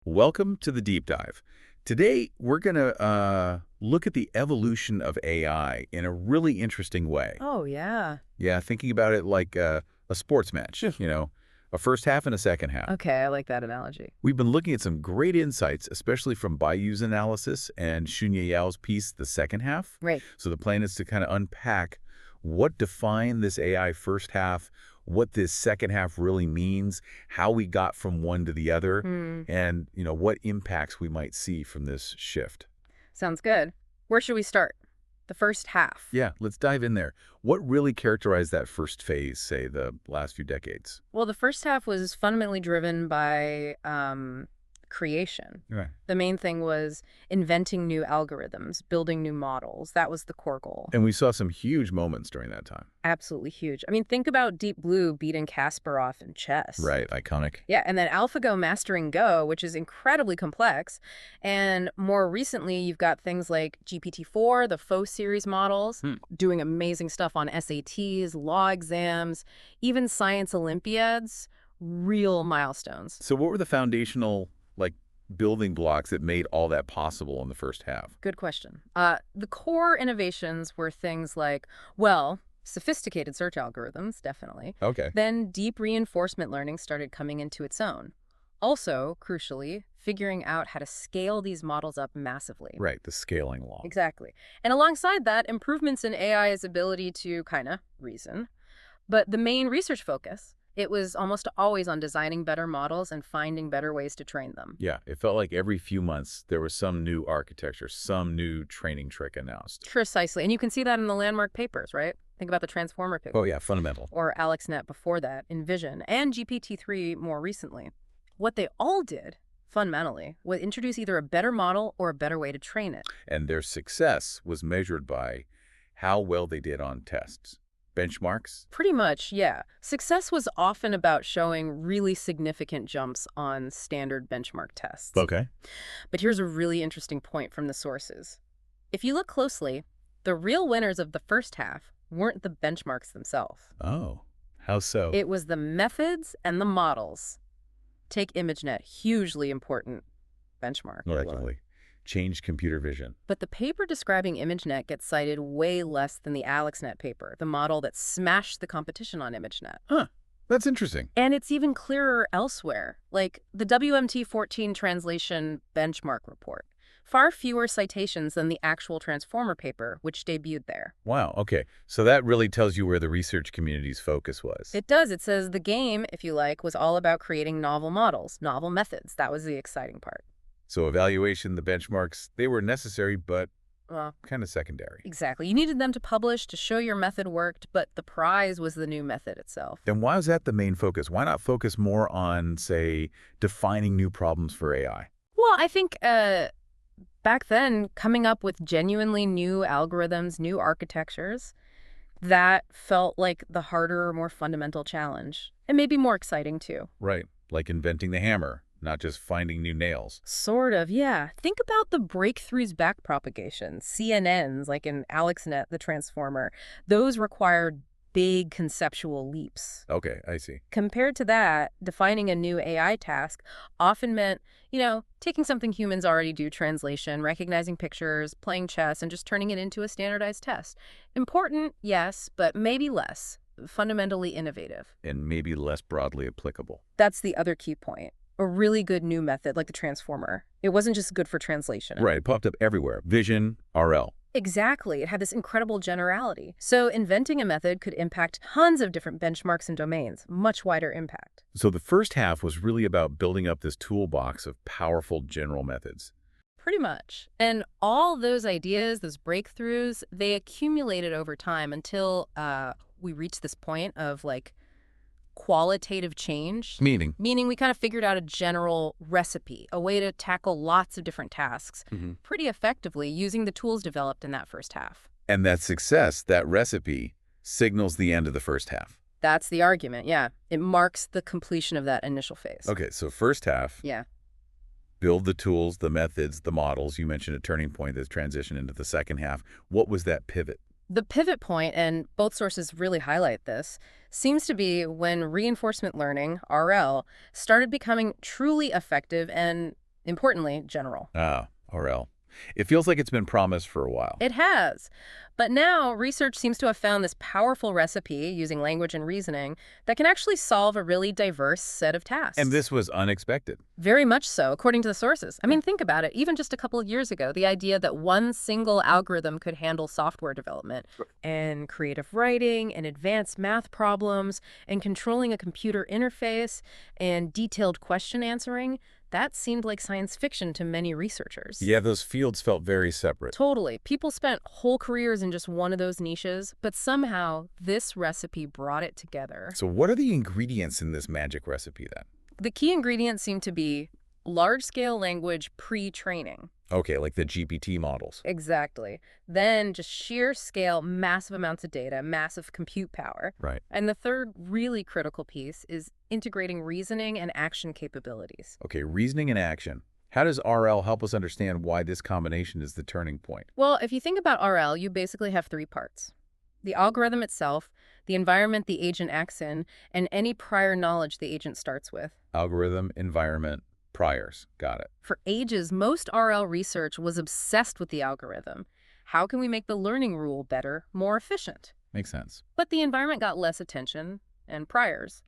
Welcome to the deep dive. Today, we're going to look at the evolution of AI in a really interesting way. Oh, yeah. Yeah, thinking about it like a sports match, a first half and a second half. Okay, I like that analogy. We've been looking at some great insights, especially from Bayou's analysis and Shunya Yao's piece, the second half. Right. So the plan is to kind of unpack what defined this AI first half, what this second half really means, how we got from one to the other, Hmm. and what impacts we might see from this shift. Sounds good. Where should we start? The first half. Yeah, let's dive in there. What really characterized that first phase, say, the last few decades? Well, the first half was fundamentally driven by creation. Right. The main thing was inventing new algorithms, building new models. That was the core goal. And we saw some huge moments during that time. Absolutely huge. I mean, think about Deep Blue beating Kasparov in chess. Right, iconic. Yeah, and then AlphaGo mastering Go, which is incredibly complex. And more recently, you've got things like GPT-4, the Faux series models, doing amazing stuff on SATs, law exams, even science Olympiads, real milestones. So what were the foundational, building blocks that made all that possible in the first half? Good question. The core innovations were things like, well, sophisticated search algorithms, definitely. Okay. Then deep reinforcement learning started coming into its own. Also, crucially, figuring out how to scale these models up massively. Right, the scaling law. Exactly. And alongside that, improvements in AI's ability to kind of reason. But the main research focus, it was almost always on designing better models and finding better ways to train them. Yeah, it felt like every few months there was some new architecture, some new training trick announced. Precisely. And you can see that in the landmark papers, right? Think about the Transformer paper. Oh yeah, fundamental. Or AlexNet before that, in Vision, and GPT-3 more recently. What they all did, fundamentally, was introduce either a better model or a better way to train it. And their success was measured by how well they did on tests. Benchmarks? Pretty much, yeah. Success was often about showing really significant jumps on standard benchmark tests. Okay. But here's a really interesting point from the sources. If you look closely, the real winners of the first half weren't the benchmarks themselves. Oh, how so? It was the methods and the models. Take ImageNet, hugely important benchmark. Effectively. Changed computer vision. But the paper describing ImageNet gets cited way less than the AlexNet paper, the model that smashed the competition on ImageNet. Huh. That's interesting. And it's even clearer elsewhere, like the WMT14 translation benchmark report. Far fewer citations than the actual Transformer paper, which debuted there. Wow, okay. So that really tells you where the research community's focus was. It does. It says the game, if you like, was all about creating novel models, novel methods. That was the exciting part. So evaluation, the benchmarks, they were necessary, but Well, kind of secondary. exactly. You needed them to publish, to show your method worked, but the prize was the new method itself. Then why was that the main focus? Why not focus more on, say, defining new problems for AI? Well, I think back then, coming up with genuinely new algorithms, new architectures, that felt like the harder, more fundamental challenge. And maybe more exciting, too. Right, like inventing the hammer, not just finding new nails. Sort of, yeah. Think about the breakthroughs backpropagation, CNNs, like in AlexNet, the Transformer. Those required big conceptual leaps. Okay, I see. Compared to that, defining a new AI task often meant, taking something humans already do, translation, recognizing pictures, playing chess, and just turning it into a standardized test. Important, yes, but maybe less. Fundamentally innovative. And maybe less broadly applicable. That's the other key point. A really good new method like the Transformer. It wasn't just good for translation. Right, it popped up everywhere. Vision, RL. Exactly. It had this incredible generality. So inventing a method could impact tons of different benchmarks and domains, much wider impact. So the first half was really about building up this toolbox of powerful general methods. Pretty much. And all those ideas, those breakthroughs, they accumulated over time until we reached this point of qualitative change. Meaning? Meaning we kind of figured out a general recipe, a way to tackle lots of different tasks pretty effectively using the tools developed in that first half. And that success, that recipe, signals the end of the first half. That's the argument, yeah. It marks the completion of that initial phase. Okay, so first half, Yeah. build the tools, the methods, the models. You mentioned a turning point that's transitioned into the second half. What was that pivot? The pivot point, and both sources really highlight this, seems to be when reinforcement learning, RL, started becoming truly effective and Importantly, general. Ah, RL. It feels like it's been promised for a while. It has. But now, research seems to have found this powerful recipe using language and reasoning that can actually solve a really diverse set of And tasks. this was unexpected. Very much so, according to the sources. I mean, think about it. Even just a couple of years ago, the idea that one single algorithm could handle software development and creative writing and advanced math problems and controlling a computer interface and detailed question answering, that seemed like science fiction to many researchers. Yeah, those fields felt very separate. Totally. People spent whole careers in just one of those niches, but somehow this recipe brought it together. So what are the ingredients in this magic recipe then? The key ingredients seem to be large-scale language pre-training. Okay, like the GPT models. Exactly. Then just sheer scale, massive amounts of data, massive compute power. Right. And the third really critical piece is integrating reasoning and action capabilities. Okay, reasoning and action. How does RL help us understand why this combination is the turning point? Well, if you think about RL, you basically have three parts: the algorithm itself, the environment the agent acts in, and any prior knowledge the agent starts with. Algorithm, environment, priors. Got it. For ages, most RL research was obsessed with the algorithm. How can we make the learning rule better, more efficient? Makes sense. But the environment got less attention, and priors,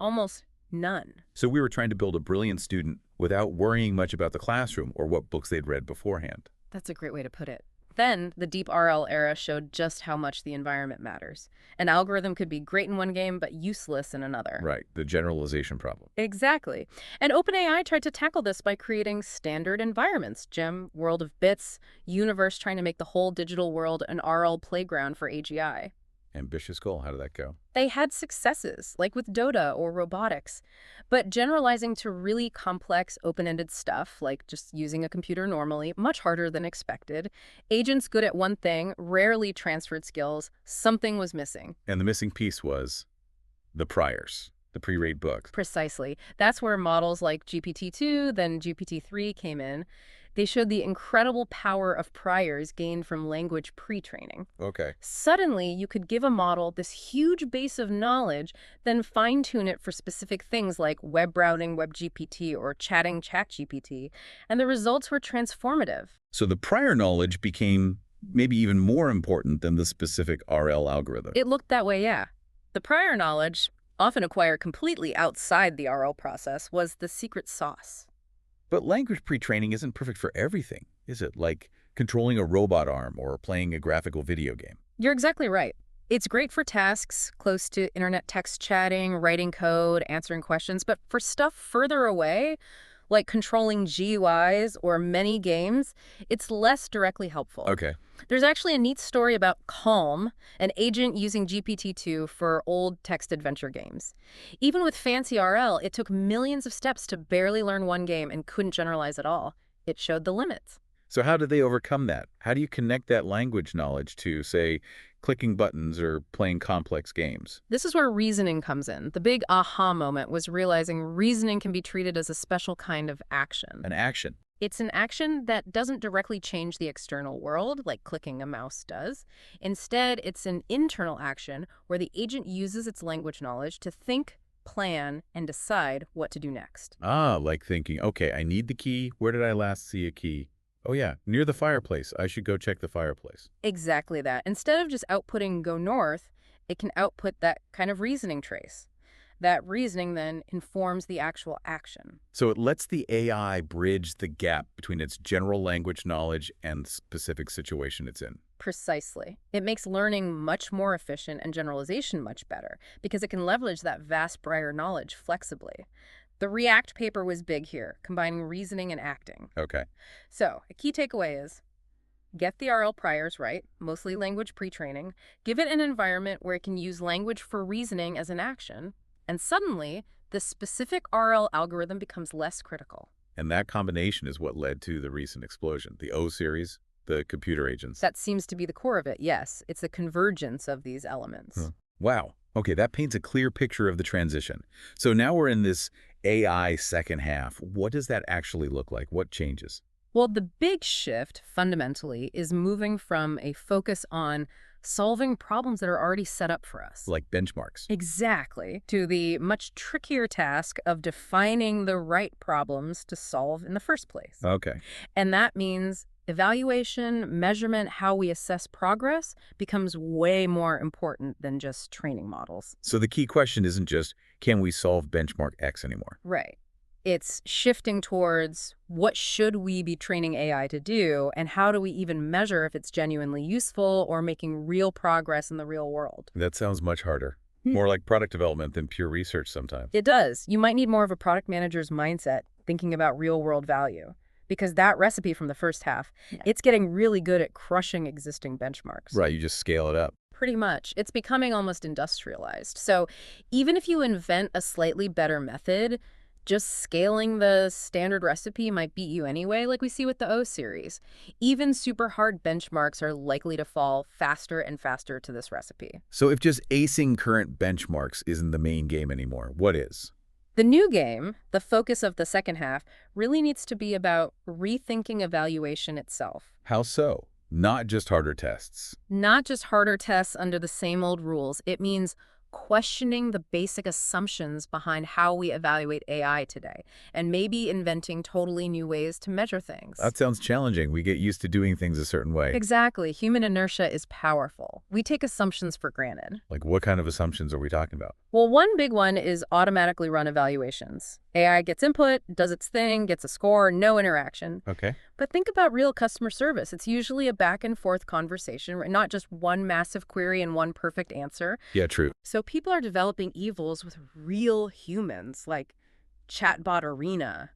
almost none. So we were trying to build a brilliant student without worrying much about the classroom or what books they'd read beforehand. That's a great way to put it. Then, the deep RL era showed just how much the environment matters. An algorithm could be great in one game, but useless in another. Right, the generalization problem. Exactly. And OpenAI tried to tackle this by creating standard environments: Gem, World of Bits, Universe, trying to make the whole digital world an RL playground for AGI. Ambitious goal. How did that go? They had successes, like with Dota or robotics, but generalizing to really complex, open-ended stuff, like just using a computer normally, much harder than expected. Agents good at one thing rarely transferred skills. Something was missing. And the missing piece was the priors, the pre-read books. Precisely. That's where models like GPT-2, then GPT-3 came in. They showed the incredible power of priors gained from language pre-training. Okay. Suddenly, you could give a model this huge base of knowledge, then fine-tune it for specific things like web browsing WebGPT or chatting ChatGPT, and the results were transformative. So the prior knowledge became maybe even more important than the specific RL algorithm. It looked that way, yeah. The prior knowledge, often acquired completely outside the RL process, was the secret sauce. But language pre-training isn't perfect for everything, is it? Like controlling a robot arm or playing a graphical video game. You're exactly right. It's great for tasks close to internet text chatting, writing code, answering questions, but for stuff further away, like controlling GUIs or many games, it's less directly helpful. Okay. There's actually a neat story about Calm, an agent using GPT-2 for old text adventure games. Even with fancy RL, it took millions of steps to barely learn one game and couldn't generalize at all. It showed the limits. So how did they overcome that? How do you connect that language knowledge to, say, clicking buttons or playing complex games? This is where reasoning comes in. The big aha moment was realizing reasoning can be treated as a special kind of action. An action. It's an action that doesn't directly change the external world, like clicking a mouse does. Instead, it's an internal action where the agent uses its language knowledge to think, plan, and decide what to do next. Ah, like thinking, okay, I need the key. Where did I last see a key? Oh yeah, near the fireplace. I should go check the fireplace. Exactly that. Instead of just outputting go north, it can output that kind of reasoning trace. That reasoning then informs the actual action. So it lets the AI bridge the gap between its general language knowledge and the specific situation it's in. Precisely. It makes learning much more efficient and generalization much better because it can leverage that vast prior knowledge flexibly. The React paper was big here, combining reasoning and acting. Okay. So, a key takeaway is get the RL priors right, mostly language pre-training, give it an environment where it can use language for reasoning as an action, and suddenly, the specific RL algorithm becomes less critical. And that combination is what led to the recent explosion, the O series, the computer agents. That seems to be the core of it, yes. It's the convergence of these elements. Huh. Wow. Okay, that paints a clear picture of the transition. So now we're in this AI second half. What does that actually look like? What changes? Well, the big shift, fundamentally, is moving from a focus on solving problems that are already set up for us. Like benchmarks. Exactly. To the much trickier task of defining the right problems to solve in the first place. Okay. And that means evaluation, measurement, how we assess progress becomes way more important than just training models. So the key question isn't just, can we solve benchmark X anymore? Right. It's shifting towards what should we be training AI to do, and how do we even measure if it's genuinely useful or making real progress in the real world? That sounds much harder. More like product development than pure research sometimes. It does. You might need more of a product manager's mindset, thinking about real-world value. Because that recipe from the first half, it's getting really good at crushing existing benchmarks. Right, you just scale it up. Pretty much. It's becoming almost industrialized. So even if you invent a slightly better method, just scaling the standard recipe might beat you anyway, like we see with the O series. Even super hard benchmarks are likely to fall faster and faster to this recipe. So if just acing current benchmarks isn't the main game anymore, what is? The new game, the focus of the second half, really needs to be about rethinking evaluation itself. How so? Not just harder tests. Not just harder tests under the same old rules. It means questioning the basic assumptions behind how we evaluate AI today, and maybe inventing totally new ways to measure things. That sounds challenging. We get used to doing things a certain way. Exactly. Human inertia is powerful. We take assumptions for granted. Like what kind of assumptions are we talking about? Well, one big one is automatically run evaluations. AI gets input, does its thing, gets a score, no interaction. Okay. But think about real customer service. It's usually a back and forth conversation, right? Not just one massive query and one perfect answer. Yeah, true. So people are developing evils with real humans like Chatbot Arena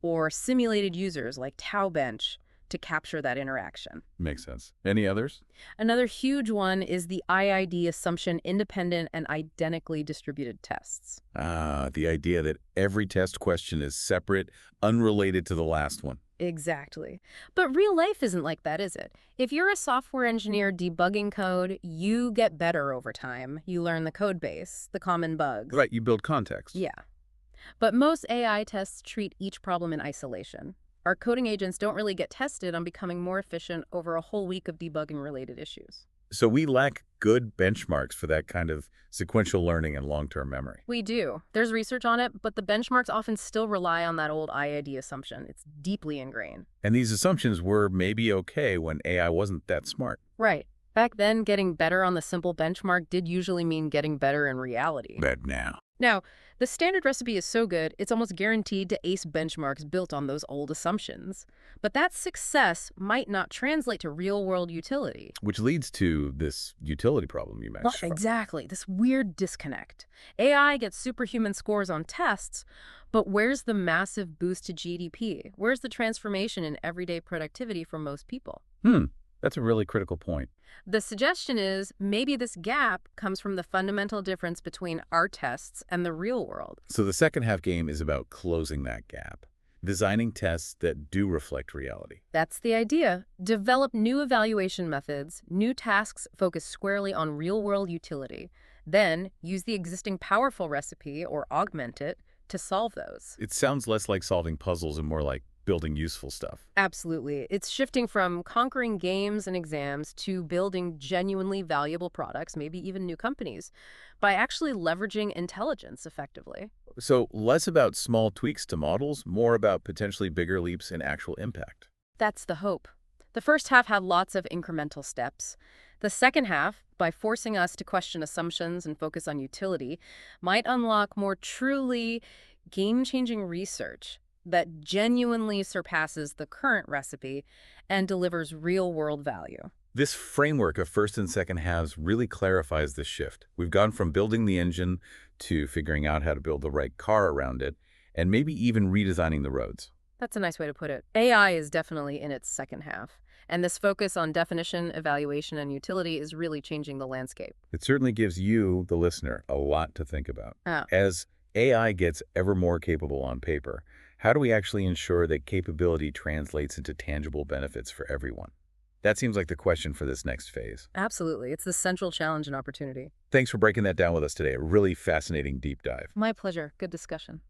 or simulated users like TauBench to capture that interaction. Makes sense. Any others? Another huge one is the IID assumption independent and identically distributed tests. The idea that every test question is separate, unrelated to the last one. Exactly. But real life isn't like that, is it? If you're a software engineer debugging code, you get better over time. You learn the code base, the common bugs. Right, you build context. Yeah. But most AI tests treat each problem in isolation. Our coding agents don't really get tested on becoming more efficient over a whole week of debugging-related issues. So we lack good benchmarks for that kind of sequential learning and long-term memory. We do. There's research on it, but the benchmarks often still rely on that old IID assumption. It's deeply ingrained. And these assumptions were maybe okay when AI wasn't that smart. Right. Back then, getting better on the simple benchmark did usually mean getting better in reality. But now. Now, the standard recipe is so good, it's almost guaranteed to ace benchmarks built on those old assumptions. But that success might not translate to real-world utility. Which leads to this utility problem you mentioned. Exactly, this weird disconnect. AI gets superhuman scores on tests, but where's the massive boost to GDP? Where's the transformation in everyday productivity for most people? That's a really critical point. The suggestion is maybe this gap comes from the fundamental difference between our tests and the real world. So the second half game is about closing that gap, designing tests that do reflect reality. That's the idea. Develop new evaluation methods, new tasks focused squarely on real-world utility. Then use the existing powerful recipe or augment it to solve those. It sounds less like solving puzzles and more like building useful stuff. Absolutely. It's shifting from conquering games and exams to building genuinely valuable products, maybe even new companies, by actually leveraging intelligence effectively. So less about small tweaks to models, more about potentially bigger leaps in actual impact. That's the hope. The first half had lots of incremental steps. The second half, by forcing us to question assumptions and focus on utility, might unlock more truly game-changing research that genuinely surpasses the current recipe and delivers real-world value. This framework of first and second halves really clarifies this shift. We've gone from building the engine to figuring out how to build the right car around it, and maybe even redesigning the roads. That's a nice way to put it. AI is definitely in its second half, and this focus on definition, evaluation, and utility is really changing the landscape. It certainly gives you, the listener, a lot to think about. Oh. As AI gets ever more capable on paper, how do we actually ensure that capability translates into tangible benefits for everyone? That seems like the question for this next phase. Absolutely. It's the central challenge and opportunity. Thanks for breaking that down with us today. A really fascinating deep dive. My pleasure. Good discussion.